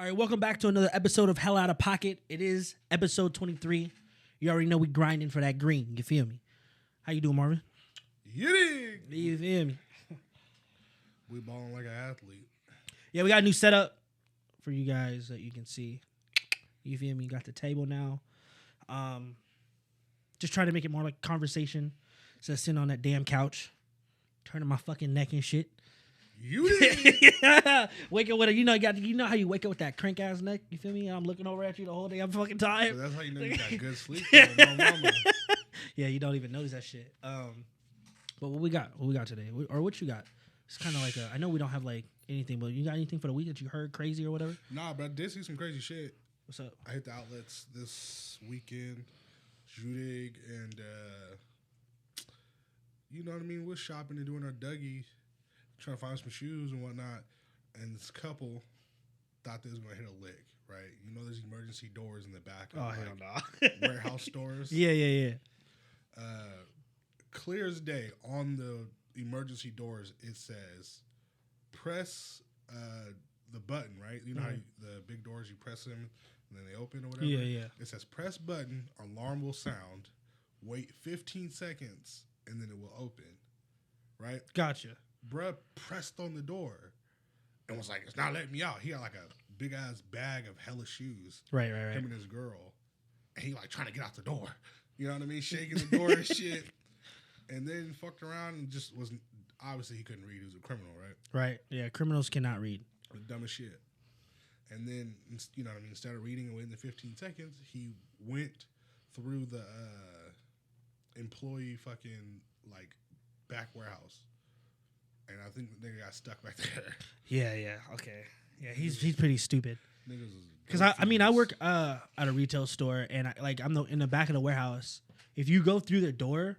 All right, welcome back to another episode of Hell Out of Pocket. It is episode 23. You already know we grinding for that green. You feel me? How you doing, Marvin? Yitty! You feel me? We balling like an athlete. Yeah, we got a new setup for you guys that you can see. You feel me? Got the table now. Just trying to make it more like conversation instead of sitting on that damn couch, turning my fucking neck and shit. You did. Wake up with a, you know how you wake up with that crank ass neck. You feel me? I'm looking over at you the whole damn fucking time. So that's how you know you got good sleep. Mama. Yeah, you don't even notice that shit. But what we got? What we got today? Or what you got? It's kind of like I know we don't have like anything, but you got anything for the week that you heard crazy or whatever? Nah, but I did see some crazy shit. What's up? I hit the outlets this weekend, Judig, and you know what I mean. We're shopping and doing our Dougie, trying to find some shoes and whatnot. And this couple thought they was gonna hit a lick, right? You know, there's emergency doors in the back of Hell no. warehouse stores. Yeah. Clear as day on the emergency doors, it says press the button, right? You know how the big doors, you press them and then they open or whatever? Yeah. It says press button, alarm will sound, wait 15 seconds, and then it will open, right? Gotcha. Bruh pressed on the door and was like, it's not letting me out. He had like a big ass bag of hella shoes. Right. Him and his girl. And he like trying to get out the door. You know what I mean? Shaking the door and shit. And then fucked around and just was, obviously he couldn't read. He was a criminal, right? Right. Yeah, criminals cannot read. The dumbest shit. And then, you know what I mean, instead of reading and waiting the 15 seconds, he went through the employee fucking like back warehouse. And I think the nigga got stuck back there. Yeah. Okay. Yeah, he's pretty stupid. Because I work at a retail store and I'm in the back of the warehouse. If you go through the door,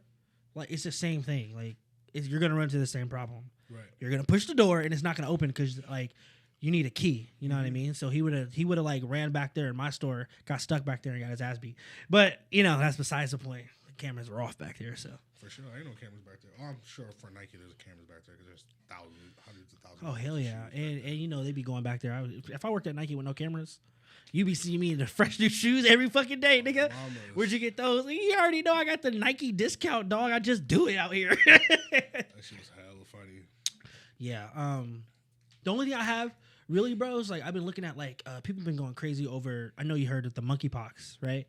like it's the same thing. Like you're gonna run into the same problem. Right. You're gonna push the door and it's not gonna open because like you need a key. You know what I mean? So he would have like ran back there in my store, got stuck back there and got his ass beat. But you know that's besides the point. The cameras were off back there, so. For sure, ain't no cameras back there. Oh, I'm sure for Nike there's cameras back there because there's hundreds of thousands. Oh hell yeah, and you know they be going back there. If I worked at Nike with no cameras, you be seeing me in the fresh new shoes every fucking day, nigga. Where'd you get those? You already know I got the Nike discount, dog. I just do it out here. That shit was hella funny. Yeah. The only thing I have really, bro, is like I've been looking at like people been going crazy over. I know you heard of the monkeypox, right?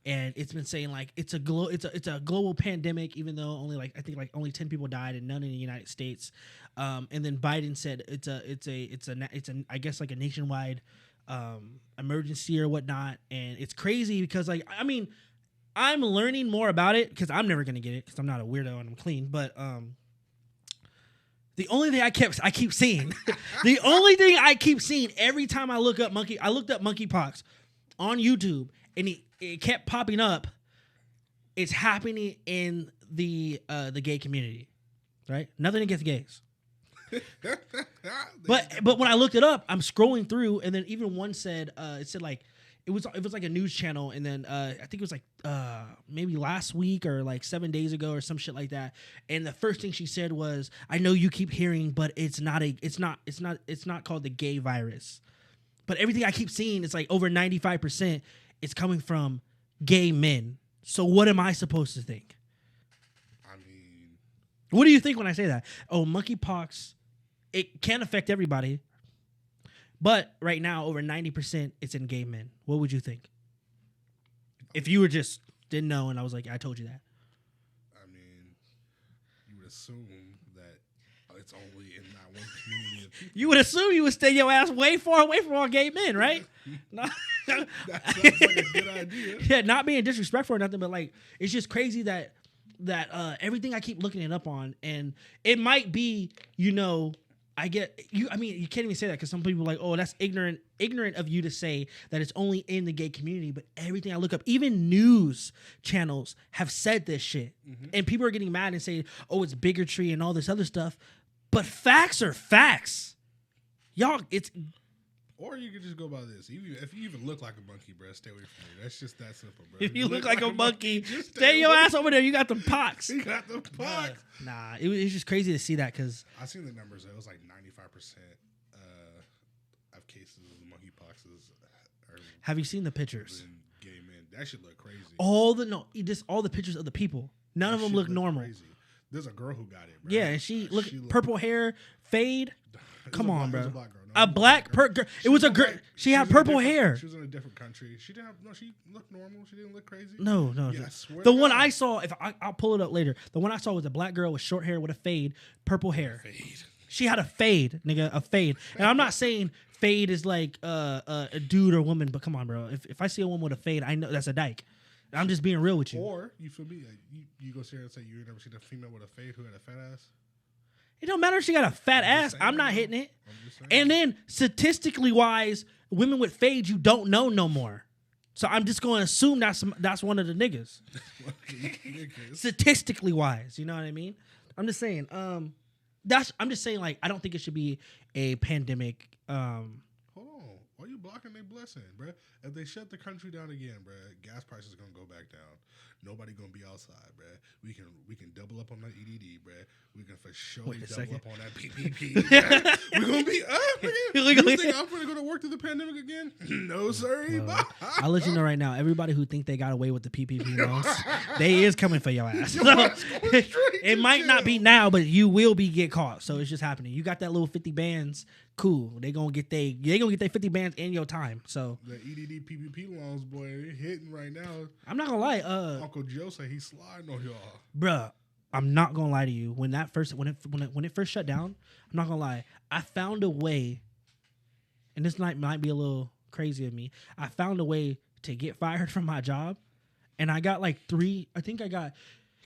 And it's been saying like it's a global pandemic, even though only only 10 people died and none in the United States. And then Biden said it's a I guess like a nationwide emergency or whatnot. And it's crazy because like I mean I'm learning more about it because I'm never gonna get it because I'm not a weirdo and I'm clean. But the only thing I keep seeing, the only thing I keep seeing every time I looked up monkeypox on YouTube and it kept popping up. It's happening in the gay community, right? Nothing against gays. but when I looked it up, I'm scrolling through, and then even one said it said like it was like a news channel, and then I think it was like maybe last week or like 7 days ago or some shit like that. And the first thing she said was, "I know you keep hearing, but it's not called the gay virus." But everything I keep seeing, it's like over 95%. It's coming from gay men. So what am I supposed to think? I mean, what do you think when I say that? Oh, monkeypox, it can affect everybody. But right now, over 90%, it's in gay men. What would you think? If you were just didn't know and I was like, I told you that. I mean, you would assume that it's only in that one community of people. You would assume you would stay your ass way far away from all gay men, right? That sounds like a good idea. Yeah, not being disrespectful or nothing, but like it's just crazy that everything I keep looking it up on, and it might be, you know, I get you. I mean, you can't even say that because some people are like, oh, that's ignorant of you to say that it's only in the gay community. But everything I look up, even news channels have said this shit, and people are getting mad and saying, oh, it's bigotry and all this other stuff. But facts are facts, y'all. It's. Or you could just go by this. If you even look like a monkey, bro, stay away from me. That's just that simple, bro. If you look like a monkey, stay your ass over there. You got the pox. You got the pox. Nah, it was just crazy to see that because I seen the numbers. It was like 95% of cases cases of monkeypox Have you seen the pictures? Gay men. That shit look crazy. All the pictures of the people. None of them look normal. Crazy. There's a girl who got it, bro. Yeah, and she looked purple hair, fade. Come on, bro. It was a black girl. A black girl. It was a girl. She had purple hair. She was in a different country. She didn't have she looked normal. She didn't look crazy. No. Yeah, I swear the one I saw, I'll pull it up later. The one I saw was a black girl with short hair with a fade, purple hair. She had a fade, nigga, a fade. And I'm not saying fade is like a dude or woman, but come on, bro. If I see a woman with a fade, I know that's a dyke. I'm just being real with you. Or you feel me? Like, you go see her and say you never seen a female with a fade who had a fat ass. It don't matter if she got a fat ass. I'm not hitting it. And then statistically wise, women with fades you don't know no more. So I'm just going to assume that's one of the niggas. Statistically wise, you know what I mean? I'm just saying. I'm just saying, like, I don't think it should be a pandemic. Hold on, why are you blocking their blessing, bro? If they shut the country down again, bro, gas prices gonna go back down. Nobody gonna be outside, bro. We can double up on that EDD, bro. We can for sure double up on that PPP. We're gonna be up. You think I'm gonna go to work through the pandemic again? No, sir. I'll let you know right now. Everybody who think they got away with the PPP loans, they is coming for your ass. So, it might not be now, but you will get caught. So it's just happening. You got that little 50 bands. Cool. They gonna get their 50 bands in your time. So the EDD PPP loans, boy, they're hitting right now. I'm not gonna lie. Uncle Joe said he's sliding on y'all, bruh. I'm not gonna lie to you. When it first shut down, I'm not gonna lie. I found a way, and this might be a little crazy of me. I found a way to get fired from my job, and I got like 3. I think I got.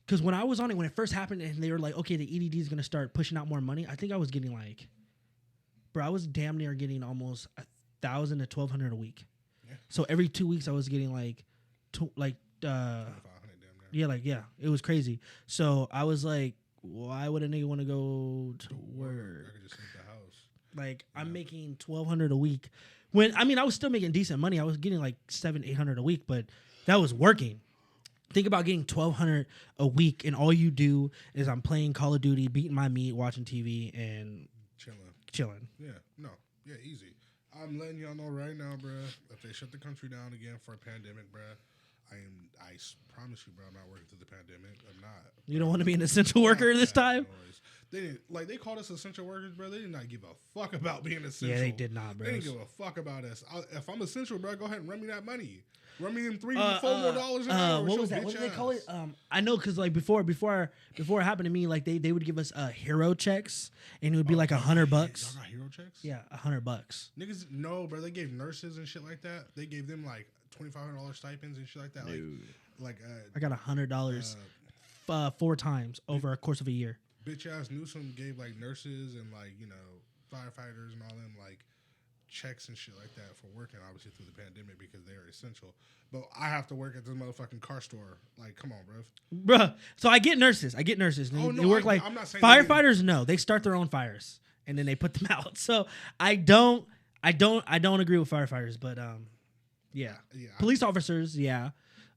Because when I was on it, when it first happened, and they were like, okay, the EDD is gonna start pushing out more money. I think I was getting like. Bro, I was damn near getting almost 1,000 to 1,200 a week. Yeah. So every 2 weeks, I was getting like, it was crazy. So I was like, why would a nigga want to go to work? I could just leave the house. Like, I'm making 1,200 a week. I was still making decent money. I was getting like 700-800 a week, but that was working. Think about getting 1,200 a week, and all you do is I'm playing Call of Duty, beating my meat, watching TV, and chilling. Yeah, easy. I'm letting y'all know right now, bro. If they shut the country down again for a pandemic, bro, I promise you, bro, I'm not working through the pandemic. I'm not. You don't want to be an essential worker this time? They called us essential workers, bro. They did not give a fuck about being essential. Yeah, they did not, bro. They didn't give a fuck about us. If I'm essential, bro, go ahead and run me that money. Run me them $3 to $4 more an hour. What was that? What did they call it? I know, because like before it happened to me, like they would give us hero checks, and it would be like $100. Y'all got hero checks? Yeah, $100. Niggas, no, bro. They gave nurses and shit like that. They gave them like $2,500 stipends and shit like that. I got $100 4 times over a course of a year. Bitch ass Newsom gave like nurses and like firefighters and all them like checks and shit like that for working, obviously, through the pandemic because they are essential. But I have to work at this motherfucking car store. Like, come on, bruh. So I get nurses. Oh, they work I'm not saying firefighters. No, they start their own fires and then they put them out. So I don't agree with firefighters, but yeah. Police officers, yeah.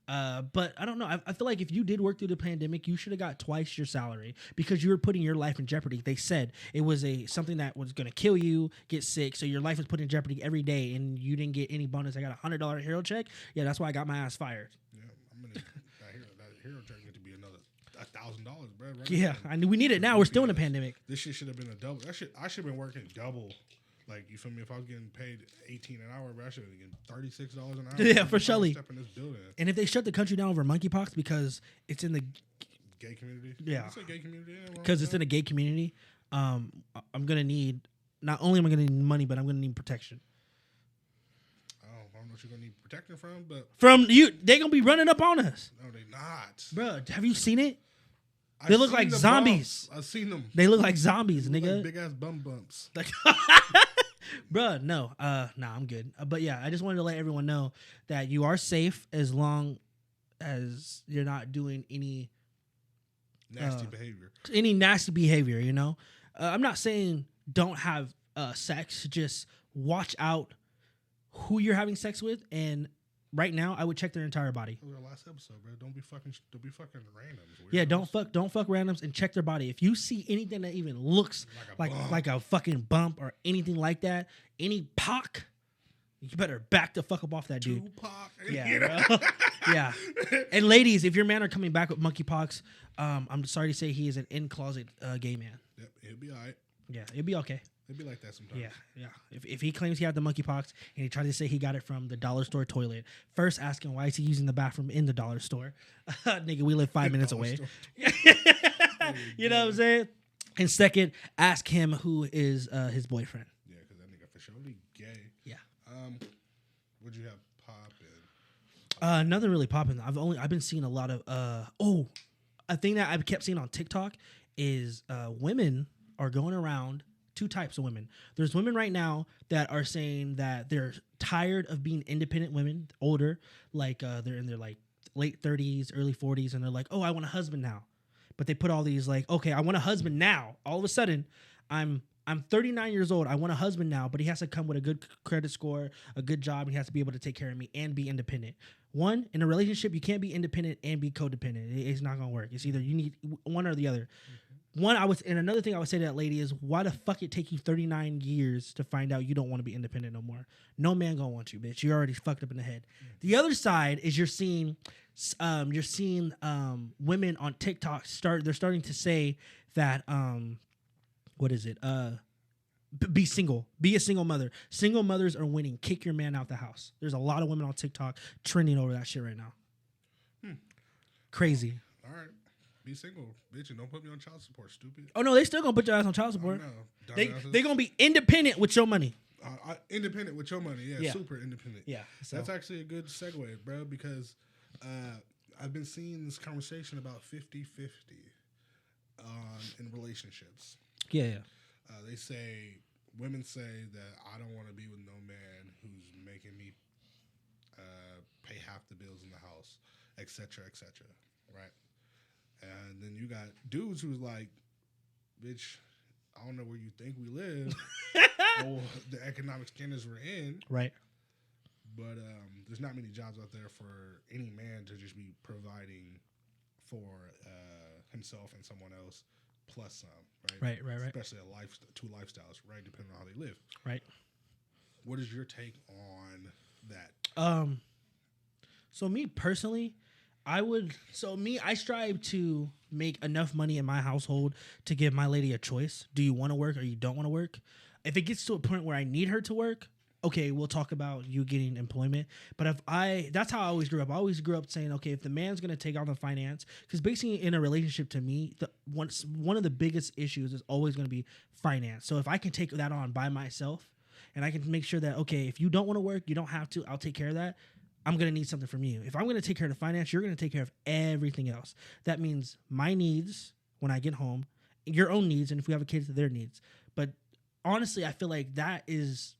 But I don't know. I feel like if you did work through the pandemic, you should have got twice your salary because you were putting your life in jeopardy. They said it was something that was going to kill you, get sick, so your life was put in jeopardy every day, and you didn't get any bonus. I got a $100 hero check. Yeah, that's why I got my ass fired. Yeah, that hero check need to be another $1,000, bro. Right? Yeah, I knew we need it now. We're still in a pandemic. This shit should have been a double. I should have been working double. Like, you feel me? If I was getting paid $18 an hour, bro, I should have been getting $36 an hour. Yeah, for sure. And if they shut the country down over monkeypox because it's in the gay community, gay community, because it's in a gay community, I'm gonna need. Not only am I gonna need money, but I'm gonna need protection. I don't know what you're gonna need protection from, but from you, they gonna be running up on us. No, they not, bro. Have you seen it? They look like zombies. I've seen them. They look like zombies, nigga. Like big ass bum bumps. Bruh, no. I'm good. But yeah, I just wanted to let everyone know that you are safe as long as you're not doing any nasty behavior. Any nasty behavior, you know? I'm not saying don't have sex. Just watch out who you're having sex with, and right now, I would check their entire body. That was our last episode, bro. Don't be fucking randoms. Yeah, don't fuck randoms and check their body. If you see anything that even looks like a fucking bump or anything like that, any pock, You better back the fuck up off that dude. Tupac. Yeah, bro. Yeah. And ladies, if your man are coming back with monkeypox, I'm sorry to say he is an in-closet gay man. Yep, it'll be all right. Yeah, it'll be okay. It'll be like that sometimes. Yeah. If he claims he had the monkeypox and he tried to say he got it from the dollar store toilet, first ask him why is he using the bathroom in the dollar store? Nigga, we live 5 minutes away. You know what I'm saying? And second, ask him who is his boyfriend. Yeah, because that nigga for sure gay. Yeah. What'd you have poppin'? Nothing really popping. I've been seeing a lot of a thing that I've kept seeing on TikTok is women are going around. Two types of women. There's women right now that are saying that they're tired of being independent women, older, like they're in their like late 30s, early 40s, and they're like, oh, I want a husband now. But they put all these like, okay, I want a husband now. All of a sudden, I'm 39 years old. I want a husband now, but he has to come with a good credit score, a good job, and he has to be able to take care of me and be independent. One, in a relationship, you can't be independent and be codependent. It's not gonna work. It's either you need one or the other. And another thing I would say to that lady is, why the fuck it take you 39 years to find out you don't want to be independent no more? No man gonna want you, bitch. You're already fucked up in the head. The other side is you're seeing women on TikTok they're starting to say that what is it? Be single. Be a single mother. Single mothers are winning. Kick your man out the house. There's a lot of women on TikTok trending over that shit right now. Crazy. All right. Be single, bitch, and don't put me on child support, stupid. Oh, no, they still gonna put your ass on child support. They gonna be independent with your money. Independent with your money, yeah, super independent. Yeah. So. That's actually a good segue, bro, because I've been seeing this conversation about 50-50 in relationships. Yeah. Women say that I don't want to be with no man who's making me pay half the bills in the house, et cetera, right? And then you got dudes who's like, bitch, I don't know where you think we live or the economic standards we're in. Right. But there's not many jobs out there for any man to just be providing for himself and someone else plus some, right? Right. Especially two lifestyles, right? Depending on how they live. Right. What is your take on that? So me personally, I strive to make enough money in my household to give my lady a choice. Do you want to work or you don't want to work? If it gets to a point where I need her to work, okay, we'll talk about you getting employment. But that's how I always grew up. I always grew up saying, okay, if the man's going to take on the finance, because basically in a relationship to me, one of the biggest issues is always going to be finance. So if I can take that on by myself and I can make sure that, okay, if you don't want to work, you don't have to, I'll take care of that. I'm going to need something from you. If I'm going to take care of the finance, you're going to take care of everything else. That means my needs when I get home, your own needs, and if we have a kid, their needs. But honestly, I feel like that is,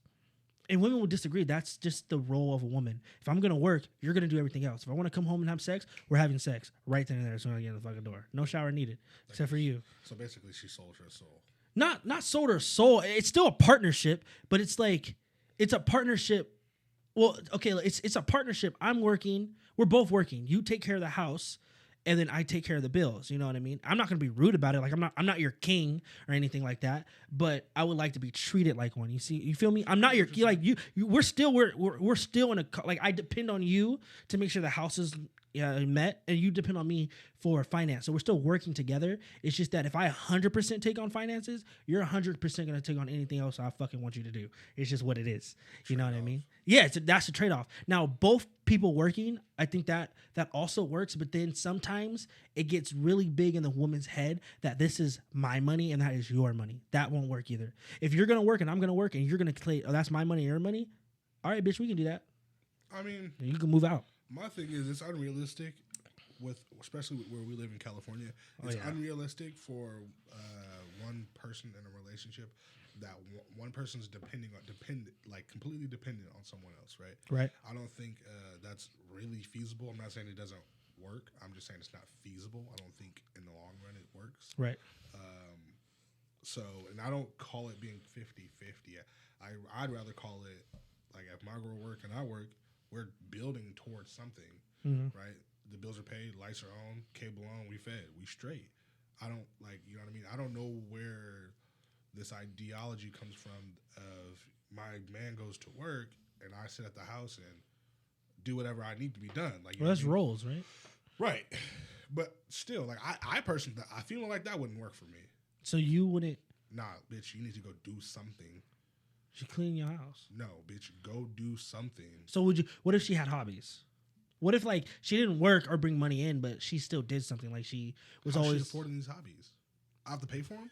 and women will disagree, that's just the role of a woman. If I'm going to work, you're going to do everything else. If I want to come home and have sex, we're having sex right then and there as soon as I get in the fucking door. No shower needed, except for you. So basically, she sold her soul. Not sold her soul. It's still a partnership, but it's like, it's a partnership. Well, okay, it's a partnership. I'm working. We're both working. You take care of the house, and then I take care of the bills. You know what I mean? I'm not gonna be rude about it. Like I'm not your king or anything like that. But I would like to be treated like one. You see? You feel me? I'm not your like you. We're still in a like I depend on you to make sure the house is met, and you depend on me for finance. So we're still working together. It's just that if I 100% take on finances, you're 100% going to take on anything else I fucking want you to do. It's just what it is. You know what I mean? Yeah, that's a trade-off. Now, both people working, I think that also works, but then sometimes it gets really big in the woman's head that this is my money and that is your money. That won't work either. If you're going to work and I'm going to work and you're going to claim, oh, that's my money, your money, all right, bitch, we can do that. I mean, you can move out. My thing is, it's unrealistic, especially where we live in California. It's unrealistic for one person in a relationship that one person's completely dependent on someone else, right? Right. I don't think that's really feasible. I'm not saying it doesn't work. I'm just saying it's not feasible. I don't think in the long run it works. Right. And I don't call it being 50-50. I'd rather call it like if my girl work and I work, we're building towards something, right? The bills are paid, lights are on, cable on, we fed, we straight. I don't you know what I mean? I don't know where this ideology comes from of my man goes to work and I sit at the house and do whatever I need to be done. Like, well, that's roles, right? Right. But still, like, I personally, I feel like that wouldn't work for me. So you wouldn't? Nah, bitch, you need to go do something. She clean your house. No, bitch, go do something. So would you? What if she had hobbies? What if like she didn't work or bring money in, but she still did something? Like she was always she affording these hobbies. I have to pay for them.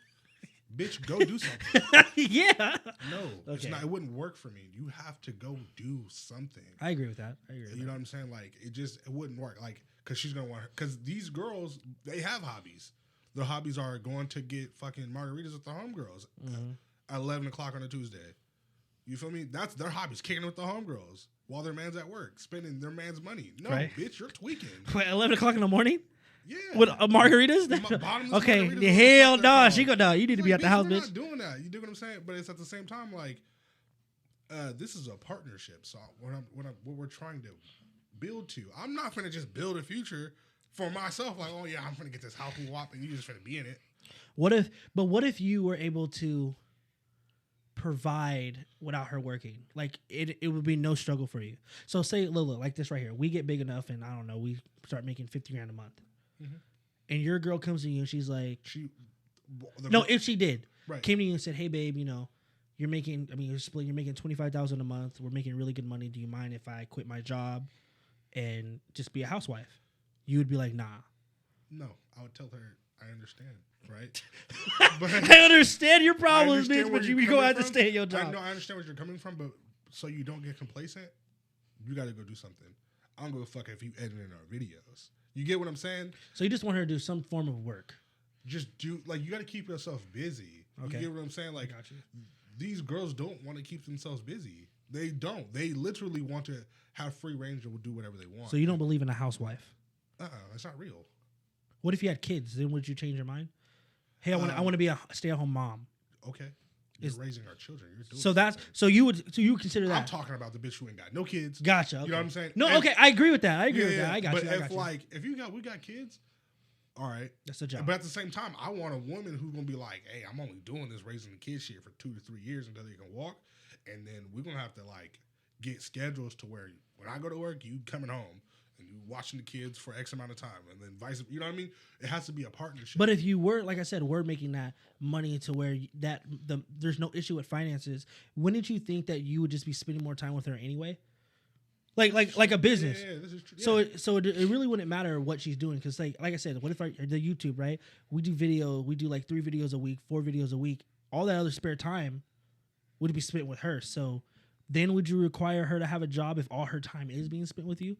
Bitch, go do something. Yeah. No, it's not. It wouldn't work for me. You have to go do something. I agree with that. You know what I'm saying? Like it wouldn't work. Like because she's gonna want. Because these girls, they have hobbies. Their hobbies are going to get fucking margaritas with the homegirls at 11 o'clock on a Tuesday. You feel me? That's their hobbies, kicking with the homegirls while their man's at work, spending their man's money. No, bitch, you're tweaking. Wait, 11 o'clock in the morning? Yeah. With margaritas? Okay, hell no. She go, no, you need to be at the house, bitch. Not doing that. You dig what I'm saying? But it's at the same time, like, this is a partnership. So what we're trying to build to, I'm not going to just build a future for myself. Like, oh, yeah, I'm going to get this house and wop, and you just going to be in it. What if you were able to provide without her working? Like it would be no struggle for you. So say Lila, like this right here, we get big enough and I don't know, we start making $50,000 a month, and your girl comes to you and she's like, if she did, came to you and said, hey babe, you know, you're making $25,000 a month, we're making really good money, do you mind if I quit my job and just be a housewife? You would be like, nah. No, I would tell her I understand. Right? But I understand your problems, bitch, but you go out to stay at your job. I understand where you're coming from, but so you don't get complacent, you got to go do something. I don't give a fuck if you edit in our videos. You get what I'm saying? So you just want her to do some form of work. Just do, like, you got to keep yourself busy. Okay. You get what I'm saying? Like, these girls don't want to keep themselves busy. They don't. They literally want to have free range and do whatever they want. So you don't believe in a housewife? That's not real. What if you had kids? Then would you change your mind? Hey, I want to be a stay-at-home mom. Okay, you're raising our children. You're doing so you would consider that. I'm talking about the bitch who ain't got no kids. Gotcha. Okay. You know what I'm saying? No, okay, I agree with that. I agree with that. I got you. But if we got kids, all right, that's a job. But at the same time, I want a woman who's gonna be like, hey, I'm only doing this raising the kids shit for 2 to 3 years until they can walk, and then we're gonna have to like get schedules to where when I go to work, you coming home. And you watching the kids for X amount of time, and then you know what I mean? It has to be a partnership. But if you were, like I said, we're making that money to where there's no issue with finances, wouldn't you think that you would just be spending more time with her anyway? Like a business. Yeah, this is true. Yeah. So it really wouldn't matter what she's doing, because like I said, what if the YouTube, right? We do like 3 videos a week, 4 videos a week. All that other spare time would be spent with her. So then would you require her to have a job if all her time is being spent with you?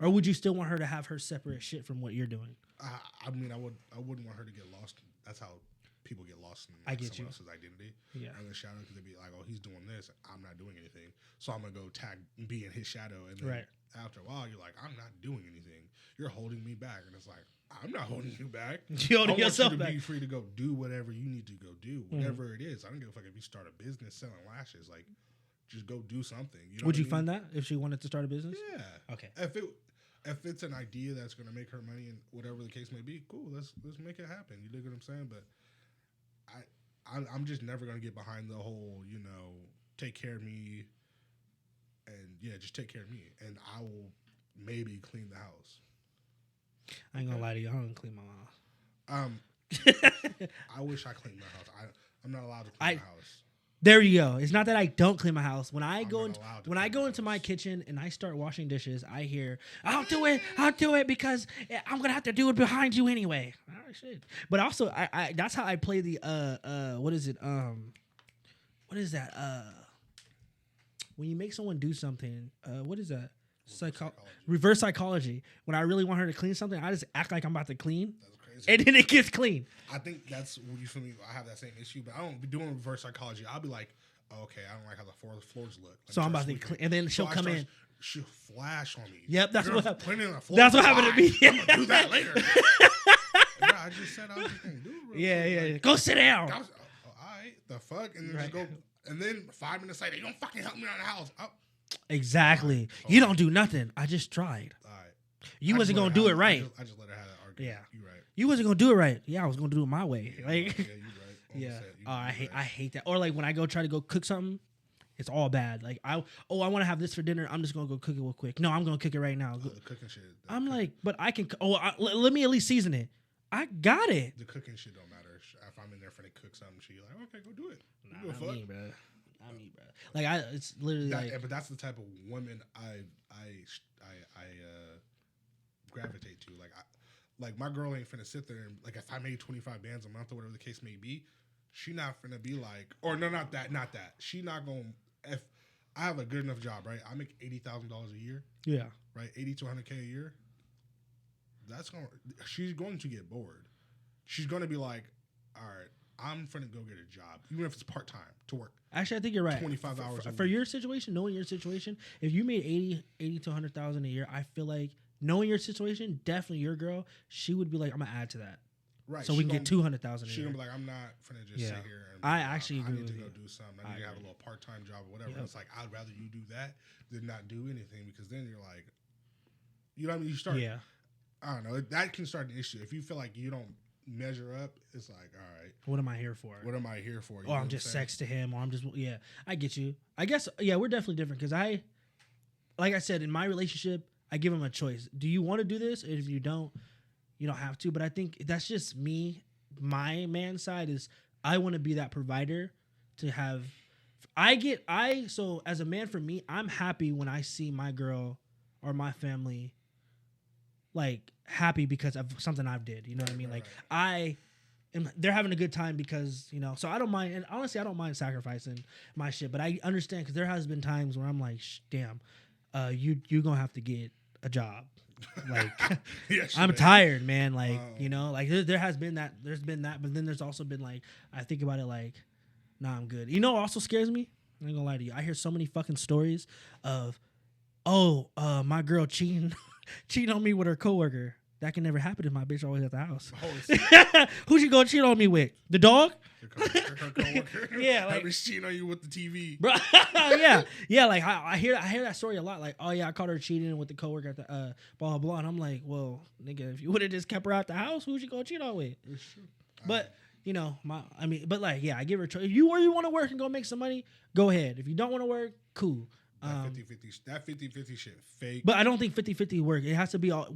Or would you still want her to have her separate shit from what you're doing? I mean, I wouldn't want her to get lost. That's how people get lost in someone else's identity. Yeah. And the shadow, because they'd be like, oh, he's doing this. I'm not doing anything. So I'm going to go be in his shadow. And then after a while, you're like, I'm not doing anything. You're holding me back. And it's like, I'm not holding you back. You're holding yourself back. Be free to go do whatever you need to go do. Whatever it is. I don't give a fuck if you start a business selling lashes. Like, just go do something. You know would you fund that if she wanted to start a business? Yeah. Okay. If it's an idea that's going to make her money and whatever the case may be, cool. Let's make it happen. You dig what I'm saying? But I'm just never going to get behind the whole, you know, take care of me and just take care of me, and I will maybe clean the house. I ain't gonna lie to you. I don't clean my house. I wish I cleaned my house. I'm not allowed to clean my house. There you go. It's not that I don't clean my house. When I go into my kitchen and I start washing dishes, I hear, I'll do it because I'm gonna have to do it behind you anyway. All right, shit. But also, I that's how I play the what is it? What is that? When you make someone do something, what is that? Reverse psychology. When I really want her to clean something, I just act like I'm about to clean. And then it gets clean. I think that's what you feel me. I have that same issue, but I don't be doing reverse psychology. I'll be like, oh, okay, I don't like how the floors look. So I'm about to clean, and then she'll come in. She'll flash on me. Yep, that's what happened. That's what happened to me. I'm gonna do that later. I just said I was just gonna do it. Yeah. Go sit down. All right, the fuck, and then just go, and then 5 minutes later, you don't fucking help me around the house. Oh. Exactly. Right. You don't do nothing. I just tried. All right. You wasn't gonna do it right. I just let her have that argument. Yeah. You right. You wasn't gonna do it right. Yeah, I was gonna do it my way. Yeah, you're right. Yeah. I hate that. Or like when I try to go cook something, It's all bad. Like I want to have this for dinner. I'm just gonna go cook it real quick. No, I'm gonna cook it right now. The cooking shit. I'm like, but I can. Let me at least season it. I got it. The cooking shit don't matter. If I'm in there for to cook something, she like, okay, go do it. Nah, not me, bro. Not me, bro. Like it's literally like. But that's the type of woman I gravitate to. Like my girl ain't finna sit there and like if I made 25 bands a month or whatever the case may be, she not finna be like, or no, not that. She not gonna. If I have a good enough job, right? I make $80,000 a year. Yeah. Right, 80 to 100K a year. She's going to get bored. She's going to be like, all right, I'm finna go get a job, even if it's part time to work. Actually, I think you're right. 25 hours for your situation, knowing your situation, if you made 80 to 100,000 a year, I feel like knowing your situation, definitely your girl, she would be like, I'm gonna add to that. Right. So we can get 200,000 a year. She's gonna be like, I'm not finna just sit here and I actually agree I need with to you. go do something. I need to have a little part time job or whatever. Yep. It's like I'd rather you do that than not do anything because then you're like, you know what I mean? You start. Yeah. I don't know. That can start an issue if you feel like you don't measure up. It's like, all right, what am I here for? What am I here for? Or I'm just sex to him, or I'm just I get you. I guess we're definitely different because like I said, in my relationship, I give him a choice. Do you want to do this? And if you don't have to. But I think that's just me. My man side is I want to be that provider to have. So as a man, for me, I'm happy when I see my girl or my family like happy because of something I've did. You know what I mean? Like they're having a good time because so I don't mind. And honestly, I don't mind sacrificing my shit. But I understand because there has been times where I'm like, damn, you gonna have to get a job. Like yes, I'm tired, man. Like like there's been that, but then there's also been like I think about it like, nah, I'm good. What also scares me? I ain't gonna lie to you. I hear so many fucking stories of, my girl cheating on me with her coworker. That can never happen if my bitch always at the house. Who she gonna cheat on me with? The dog? Her coworker. Yeah, like she's cheating on you with the TV. Bro, yeah. Like I hear that story a lot. Like, oh yeah, I caught her cheating with the coworker at the blah blah blah. And I'm like, well, nigga, if you would have just kept her out the house, who she gonna cheat on with? It's true. But I give her a choice. If you want to work and go make some money, go ahead. If you don't want to work, cool. That 50-50 shit fake. But I don't think 50-50 work. It has to be all.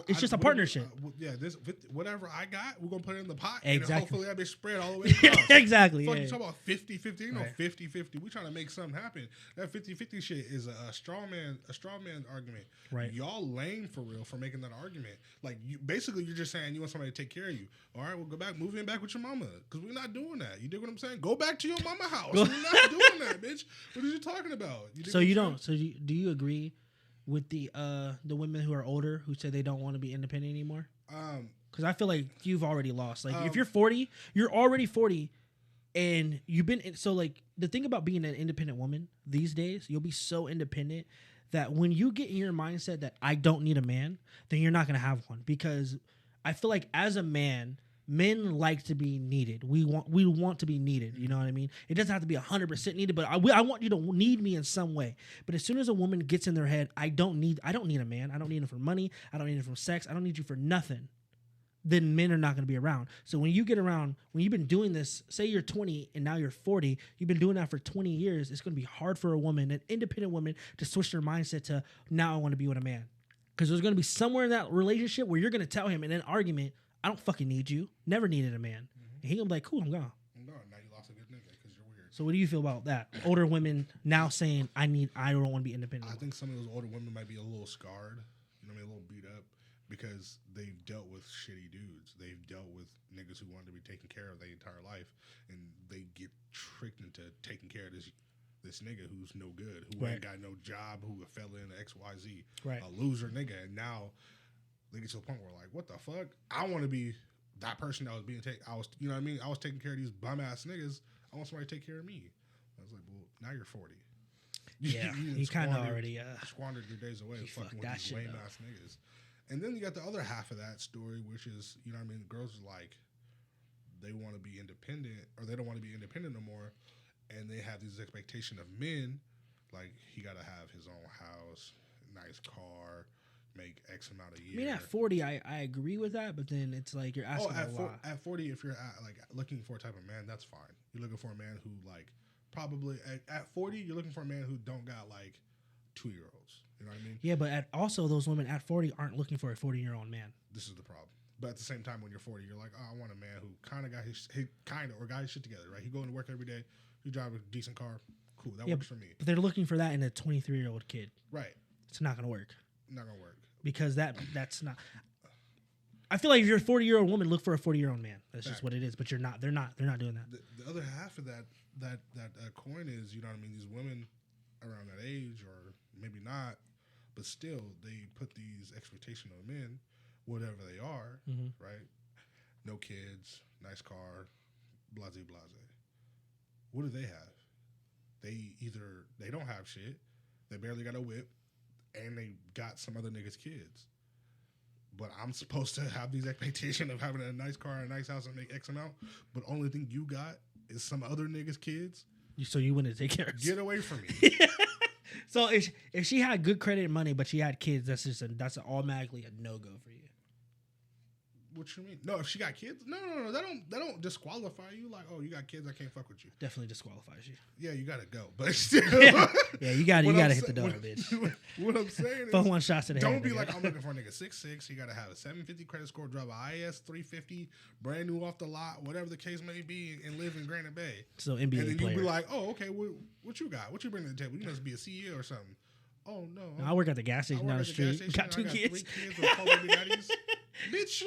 It's just a partnership. This whatever I got, we're gonna put it in the pot. Exactly. And hopefully that bitch spread all the way across. Exactly. You talk about 50-50. You know, 50-50. We trying to make something happen. That 50-50 shit is a straw man argument. Right. Y'all lame for real for making that argument. Like you're just saying you want somebody to take care of you. All right, well go back, move in back with your mama because we're not doing that. You dig what I'm saying? Go back to your mama house. We're not doing that, bitch. What are you talking about? So you don't. So do you agree with the women who are older who say they don't want to be independent anymore? Because I feel like you've already lost. Like if you're 40, you're already 40, and you've been so like the thing about being an independent woman these days, you'll be so independent that when you get in your mindset that I don't need a man, then you're not gonna have one. Because I feel like as a man, men like to be needed. We want to be needed. You know what I mean? It doesn't have to be 100% needed, but I want you to need me in some way. But as soon as a woman gets in their head, I don't need a man. I don't need him for money. I don't need him for sex. I don't need you for nothing. Then men are not going to be around. So when you get around, when you've been doing this, say you're 20 and now you're 40, you've been doing that for 20 years, it's going to be hard for a woman, an independent woman, to switch their mindset to now I want to be with a man. Because there's going to be somewhere in that relationship where you're going to tell him in an argument, I don't fucking need you. Never needed a man. And he gonna be like, cool, I'm gone. No, now you lost a good nigga because you're weird. So what do you feel about that? Older women now saying, I don't want to be independent. I think some of those older women might be a little scarred, a little beat up because they've dealt with shitty dudes. They've dealt with niggas who wanted to be taken care of their entire life, and they get tricked into taking care of this nigga who's no good, who ain't got no job, who fell into XYZ, a loser nigga, and now they get to a point where like, what the fuck? I want to be that person that was being taken. I was taking care of these bum ass niggas. I want somebody to take care of me. I was like, well, now you're 40. Yeah, you kind of already squandered your days away fucking with these lame ass niggas. And then you got the other half of that story, which is, girls are like, they want to be independent, or they don't want to be independent no more, and they have these expectation of men, like he got to have his own house, nice car, make X amount a year. I mean, at 40, I agree with that, but then it's like you're asking a lot. At 40, if you're looking for a type of man, that's fine. You're looking for a man who like probably at 40, you're looking for a man who don't got like 2-year-olds. You know what I mean? Yeah, but also those women at 40 aren't looking for a 40-year-old man. This is the problem. But at the same time, when you're 40, you're like, oh, I want a man who kind of got his shit together, right? He going to work every day. He drive a decent car. Cool, that works for me. But they're looking for that in a 23-year-old kid. Right. It's not gonna work. Not gonna work because that's not. I feel like if you're a 40-year-old woman, look for a 40-year-old man. That's just what it is. But you're not. They're not doing that. The other half of that coin is, you know what I mean, these women around that age, or maybe not, but still they put these expectations on men, whatever they are, right? No kids, nice car, blase blase. What do they have? They don't have shit. They barely got a whip, and they got some other niggas' kids. But I'm supposed to have these expectations of having a nice car, a nice house, and make X amount. But only thing you got is some other niggas' kids. So you wouldn't take care of. Get away from me. So if she had good credit and money, but she had kids, that's automatically a no go for you. What you mean? No, if she got kids, no. That don't disqualify you. Like, oh, you got kids, I can't fuck with you. Definitely disqualifies you. Yeah, you gotta go. But still, yeah, you gotta hit the door, bitch. What I'm saying is, phone one shot to the head. Don't be like, I'm looking for a nigga 6'6". You gotta have a 750 credit score, drive a IS 350, brand new off the lot, whatever the case may be, and live in Granite Bay. So NBA and then player. You be like, oh, okay, what you got? What you bring to the table? You must be a CEO or something. Oh no, I work at the gas station down the street. Got 2 kids. 3 kids with 4 baby daddies. Bitch,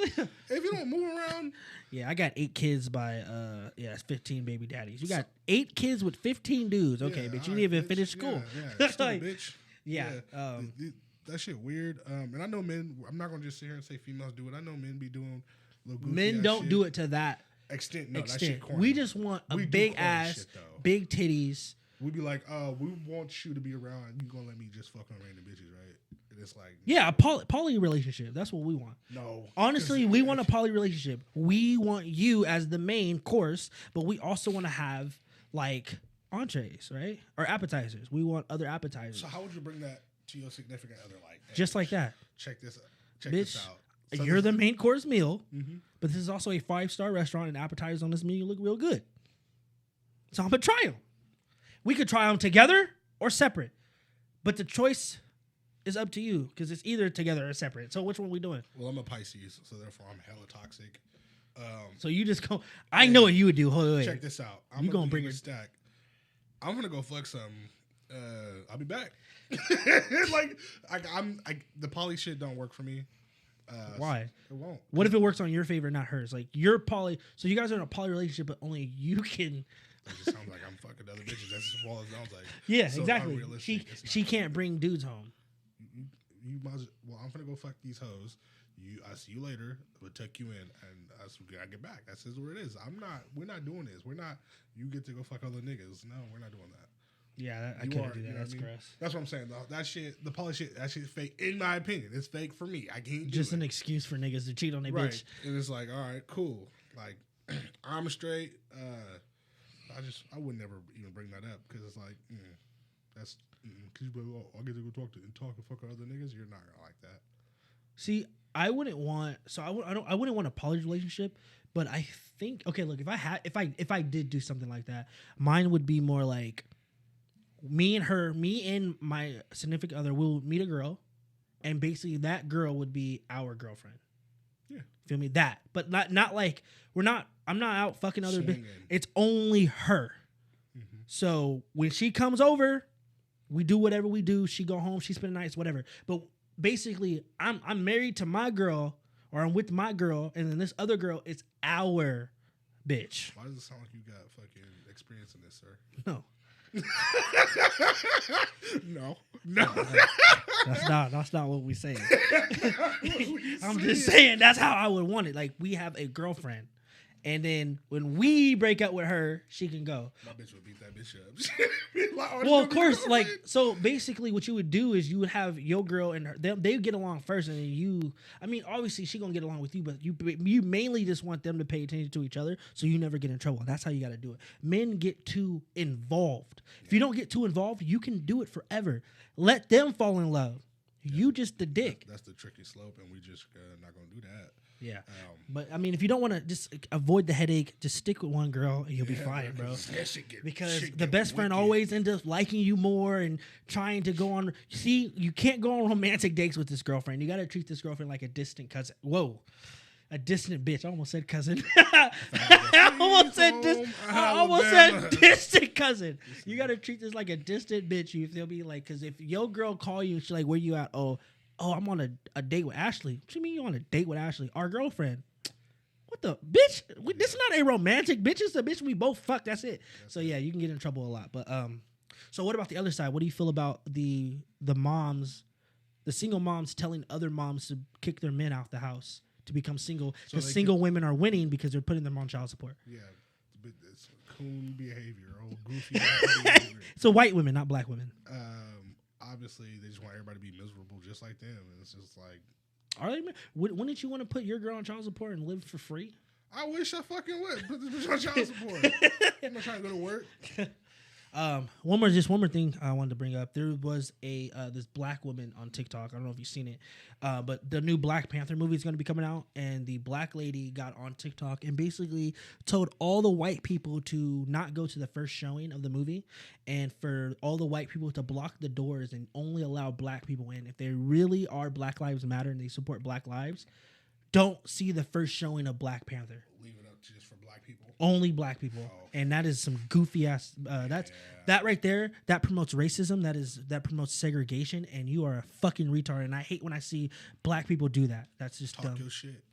if you don't move around. Yeah, I got 8 kids by it's 15 baby daddies. You got 8 kids with 15 dudes. Okay, yeah, but you didn't even finish school. Yeah, stupid bitch. Yeah. That shit weird. And I know men. I'm not gonna just sit here and say females do it. I know men be doing little goofy men don't shit. do it to that extent. No, that shit corny. We just want a big ass, shit, big titties. We'd be like, we want you to be around. You gonna let me just fuck on random bitches, right? And it's like, yeah, a poly relationship. That's what we want. No, honestly, we want a poly relationship. We want you as the main course, but we also want to have like entrees, right, or appetizers. We want other appetizers. So how would you bring that to your significant other? Like, hey, just like that. Check this out. Bitch, So you're the main course meal, but this is also a 5-star restaurant, and appetizers on this menu look real good. So I'm gonna try them. We could try them together or separate, but the choice is up to you because it's either together or separate. So which one are we doing? Well, I'm a Pisces, so therefore I'm hella toxic. So you just go. I know what you would do. Hold on, check this out. You gonna bring a stack? I'm gonna go fuck some. I'll be back. The poly shit don't work for me. Why? It won't. What if it works on your favor, not hers? Like you're poly, so you guys are in a poly relationship, but only you can. It just sounds like I'm fucking other bitches. That's just all it sounds like. Yeah, so exactly. She can't bring dudes home. You must. Well, I'm gonna go fuck these hoes. I see you later. We'll tuck you in, and I get back. That's just what it is. We're not doing this. We're not. You get to go fuck other niggas. No, we're not doing that. Yeah, I couldn't do that. That's gross. That's what I'm saying. That shit, the poly shit, that shit's fake. In my opinion, it's fake for me. I can't. Just an excuse for niggas to cheat on their bitch. And it's like, all right, cool. Like, I'm straight. I would never even bring that up because it's like, that's because you be like, oh, I get to go talk and fuck other niggas. You're not gonna like that. See, I wouldn't want. So I wouldn't want a poly relationship. But I think, okay, look, if I did do something like that, mine would be more like me and my significant other will meet a girl, and basically that girl would be our girlfriend. Yeah, feel me? That, but not like I'm not out fucking other bitches. It's only her. Mm-hmm. So when she comes over, we do whatever we do. She go home, she spend the nights, whatever. But basically, I'm married to my girl, or I'm with my girl, and then this other girl is our bitch. Why does it sound like you got fucking experience in this, sir? No. No. That's not what we saying. I'm just saying that's how I would want it. Like, we have a girlfriend, and then when we break up with her, she can go. My bitch would beat that bitch up. Well, of course, like, so basically what you would do is you would have your girl and her, they get along first, and then you, I mean, obviously she gonna get along with you, but you mainly just want them to pay attention to each other so you never get in trouble. That's how you got to do it. Men get too involved. If you don't get too involved, you can do it forever. Let them fall in love. You just the dick. That's the tricky slope, and we just not gonna do that. Yeah, but I mean, if you don't want to just avoid the headache, just stick with one girl and you'll be Man, fine, bro. Because the get best friend wicked. always ends up liking you more and trying to go on. See, you can't go on romantic dates with this girlfriend. You got to treat this girlfriend like a distant cousin. Whoa, a distant bitch. I almost said cousin. I almost said distant cousin. You got to treat this like a distant bitch. You feel me? Like, because if your girl call you, she's like, "Where you at?" Oh, I'm on a date with Ashley. What you mean you on a date with Ashley? Our girlfriend. What the bitch? This is not a romantic bitch. It's a bitch we both fuck. That's it. So yeah, you can get in trouble a lot. But so what about the other side? What do you feel about the moms, the single moms telling other moms to kick their men out the house to become single? Because single women are winning because they're putting them on child support. Yeah, it's coon behavior, old goofy behavior. So white women, not black women. Obviously, they just want everybody to be miserable just like them. And it's just like... Are they? Wouldn't you want to put your girl on child support and live for free? I wish I fucking would. Put this bitch on child support. I'm not trying to go to work. One more thing I wanted to bring up. There was this black woman on TikTok. I don't know if you've seen it, but the new Black Panther movie is going to be coming out, and the black lady got on TikTok and basically told all the white people to not go to the first showing of the movie, and for all the white people to block the doors and only allow black people in. If they really are Black Lives Matter and they support Black lives, don't see the first showing of Black Panther. Leave it up just for black people. Only black people, and that is some goofy ass. That right there. That promotes racism. That promotes segregation, and you are a fucking retard. And I hate when I see black people do that. That's just dumb. Your shit.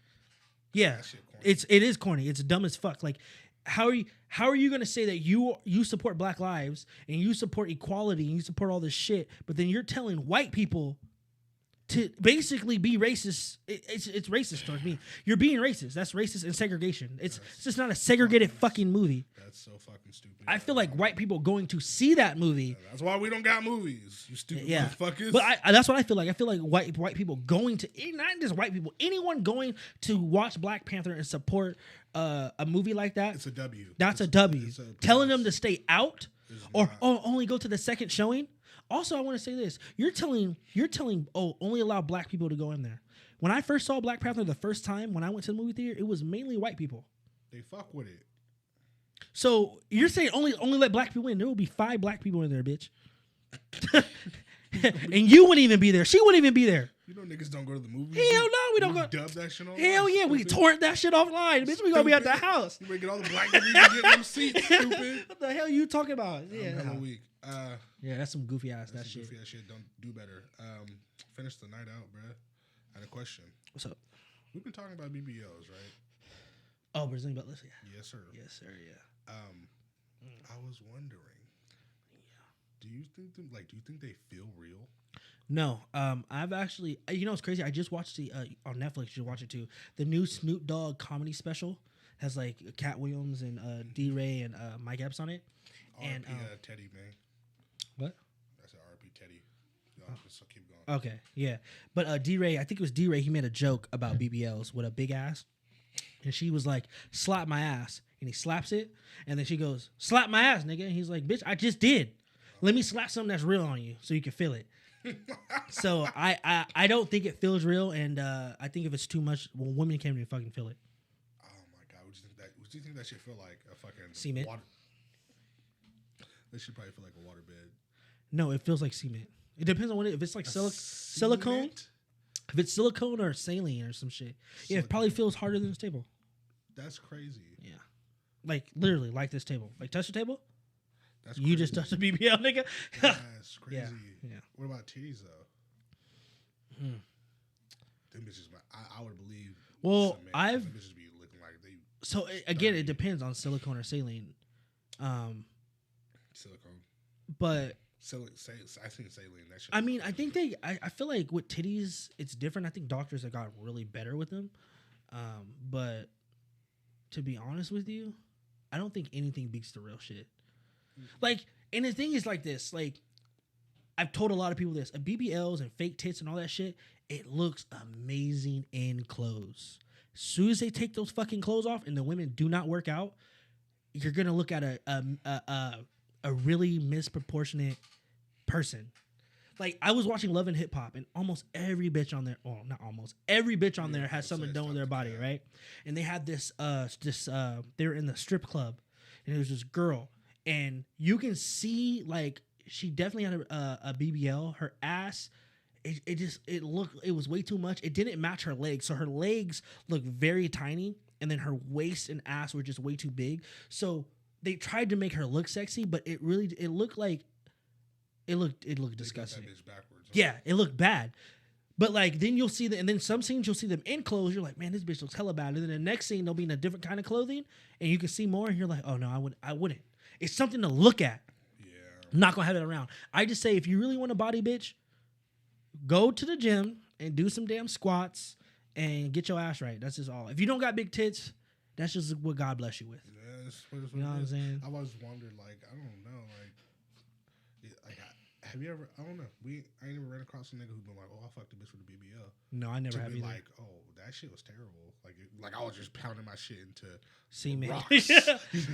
Yeah, it is corny. It's dumb as fuck. Like, how are you gonna say that you support Black lives and you support equality and you support all this shit, but then you're telling white people to basically be racist? It's racist towards me. You're being racist. That's racist and segregation. It's just not a segregated fucking movie. That's so fucking stupid. I feel like white people going to see that movie. That's why we don't got movies. You stupid motherfuckers. But that's what I feel like. I feel like white people going to, not just white people, anyone going to watch Black Panther and support a movie like that. It's a W. That's a W. Telling them to stay out or only go to the second showing. Also, I want to say this. You're telling, only allow black people to go in there. When I first saw Black Panther the first time, when I went to the movie theater, it was mainly white people. They fuck with it. So you're saying only let black people in. There will be 5 black people in there, bitch. And you wouldn't even be there. She wouldn't even be there. You know niggas don't go to the movies. Hell no, we don't go. Dub that shit online. Hell yeah, we torrent that shit offline. Bitch, we gonna be at the house. You get all the black people get them seats, stupid. What the hell you talking about? Yeah, hella weak. Yeah, that's some goofy ass that shit. Goofy ass shit. Don't do better. Finish the night out, bruh. I had a question. What's up? We've been talking about BBLs, right? Oh, Brazilian butt lifts. Yeah. Yes, sir. Yes, sir. Yeah. I was wondering. Yeah. Do you think they feel real? No. I've actually. You know what's crazy? I just watched the on Netflix. You should watch it too. The new Snoop Dogg comedy special has like Cat Williams and D-Ray and Mike Epps on it. And Teddy, man. What? That's an RP Teddy. So keep going. Okay, yeah. But D-Ray, I think it was D-Ray, he made a joke about BBLs with a big ass. And she was like, slap my ass. And he slaps it. And then she goes, slap my ass, nigga. And he's like, bitch, I just did. Let me slap something that's real on you so you can feel it. So I don't think it feels real. And I think if it's too much, well, women can't even fucking feel it. Oh, my God. Would you think that should feel like a fucking cement? Water? That should probably feel like a waterbed. No, it feels like cement. It depends on what if it's like silicone. If it's silicone or saline or some shit. Yeah, it probably feels harder than this table. That's crazy. Yeah. Like, literally, like this table. Like, touch the table? That's you just touched the BBL, nigga? That's crazy. Yeah. What about titties, though? Them bitches, I would believe. Well, them bitches be looking like they... So, again, it depends on silicone or saline. Silicone. But... I think saline. That shit. I mean, I think I feel like with titties, it's different. I think doctors have got really better with them. But to be honest with you, I don't think anything beats the real shit. Like, and the thing is like this. Like, I've told a lot of people this. BBLs and fake tits and all that shit, it looks amazing in clothes. As soon as they take those fucking clothes off and the women do not work out, you're gonna look at a really misproportionate person. like I was watching Love and Hip Hop, and almost every bitch on there, well, not almost every bitch on there has something done with their body, right? And they had this they were in the strip club, and there was this girl, and you can see like she definitely had a BBL. Her ass, it was way too much. It didn't match her legs, so her legs looked very tiny, and then her waist and ass were just way too big. So they tried to make her look sexy, but it looked disgusting. Yeah, it looked bad. But like then you'll see and then some scenes you'll see them in clothes. You're like, man, this bitch looks hella bad. And then the next scene they'll be in a different kind of clothing, and you can see more. And you're like, oh no, I wouldn't. It's something to look at. Yeah, I'm not gonna have it around. I just say if you really want a body, bitch, go to the gym and do some damn squats and get your ass right. That's just all. If you don't got big tits, that's just what God bless you with. Yeah, you know what I'm saying? I've always wondered, like, I don't know, have you ever? I don't know. I ain't never ran across a nigga who's been like, "Oh, I fucked a bitch with a BBL." No, I never have either. Like, oh, that shit was terrible. Like I was just pounding my shit into semen. Rocks.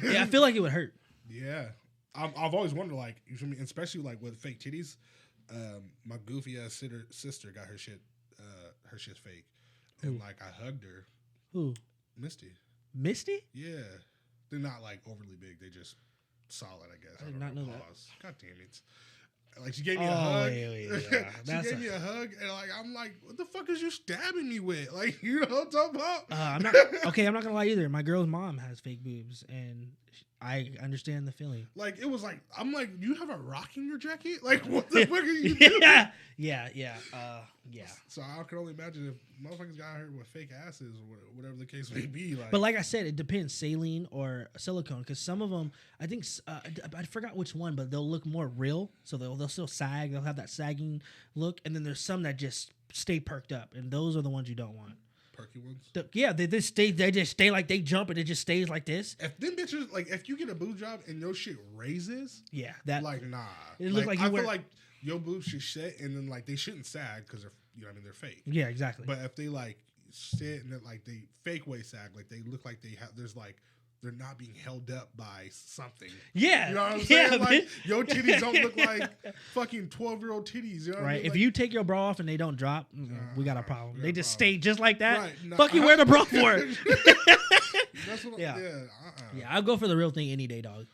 Yeah, I feel like it would hurt. Yeah, I've always wondered, like, you feel me? Especially like with fake titties. My goofy ass sister got her shit's fake, and like I hugged her. Who? Misty. Misty? Yeah, they're not like overly big. They just solid, I guess. I did not know that. God damn it. Like she gave me a hug. Yeah. She gave me a hug, and like I'm like, what the fuck is you stabbing me with? Like, you know what I'm talking about? I'm not gonna lie either. My girl's mom has fake boobs, and I understand the feeling. Like it was like I'm like, you have a rock in your jacket? Like what the fuck are you doing? Yeah. So I can only imagine if motherfuckers got hurt with fake asses or whatever the case may be. Like, but like I said, it depends, saline or silicone, because some of them, I think I forgot which one, but they'll look more real, so they'll still sag. They'll have that sagging look, and then there's some that just stay perked up, and those are the ones you don't want. Perky ones? They just stay like they jump and it just stays like this. If them bitches, like, if you get a boob job and your shit raises, yeah, that like, nah. It looks like I feel like your boobs should sit and then like they shouldn't sag because they're, you know what I mean, they're fake. Yeah, exactly. But if they like sit and then like they fake way sag, like they look like they have, there's like they're not being held up by something. Yeah, you know what I'm saying? Like your titties don't look like fucking 12-year-old titties. You know what I mean? If like, you take your bra off and they don't drop, we got a problem. They just stay just like that. Right, Fuck you, wear the bra for. That's what yeah, I'll go for the real thing any day, dog.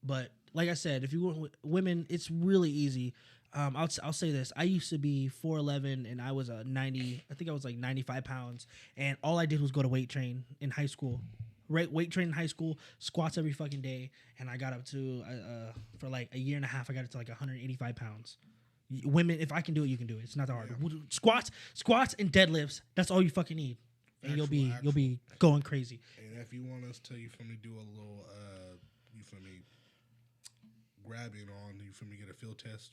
But like I said, if you want women, it's really easy. I'll say this. I used to be 4'11", and I was 90. I think I was like 95 pounds, and all I did was go to weight train in high school. Weight train in high school, squats every fucking day, and I got up to for like a year and a half. I got up to like 185 pounds. Women, if I can do it, you can do it. It's not that hard. Yeah. Squats, and deadlifts. That's all you fucking need, and you'll be going crazy. And if you want us to, you feel me, do a little, you feel me, grabbing on, you feel me, get a field test.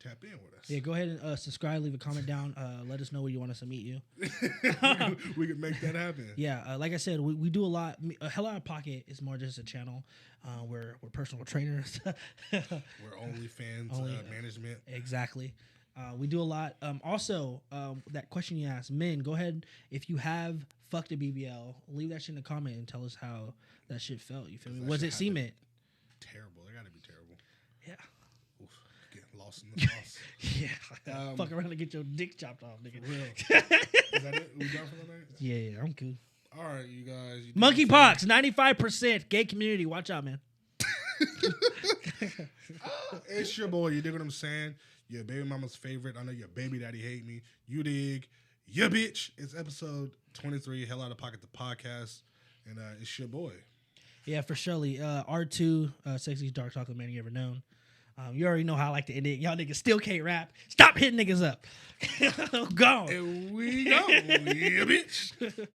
Tap in with us. Yeah, go ahead and subscribe, leave a comment down. Let us know where you want us to meet you. We can make that happen. Yeah, like I said, we do a lot. HellaOuttaPocket is more just a channel. We're personal trainers. We're OnlyFans management. Exactly. We do a lot. Also, that question you asked, men, go ahead. If you have fucked a BBL, leave that shit in the comment and tell us how that shit felt. You feel me? Was it cement? Terrible. It got to be terrible. Yeah. Lost in the sauce. Yeah. Fuck around and get your dick chopped off, nigga. Real. Is that it? We done for the night? Yeah, I'm cool. All right, you guys. Monkeypox, 95%. Gay community. Watch out, man. It's your boy. You dig what I'm saying? Your baby mama's favorite. I know your baby daddy hate me. You dig. Yeah, bitch. It's episode 23, Hell Out of Pocket, the podcast. And it's your boy. Yeah, for surely. R2, sexiest dark chocolate man you ever known. You already know how I like to end it. Y'all niggas still can't rap. Stop hitting niggas up. Gone. And we go. Yeah, bitch.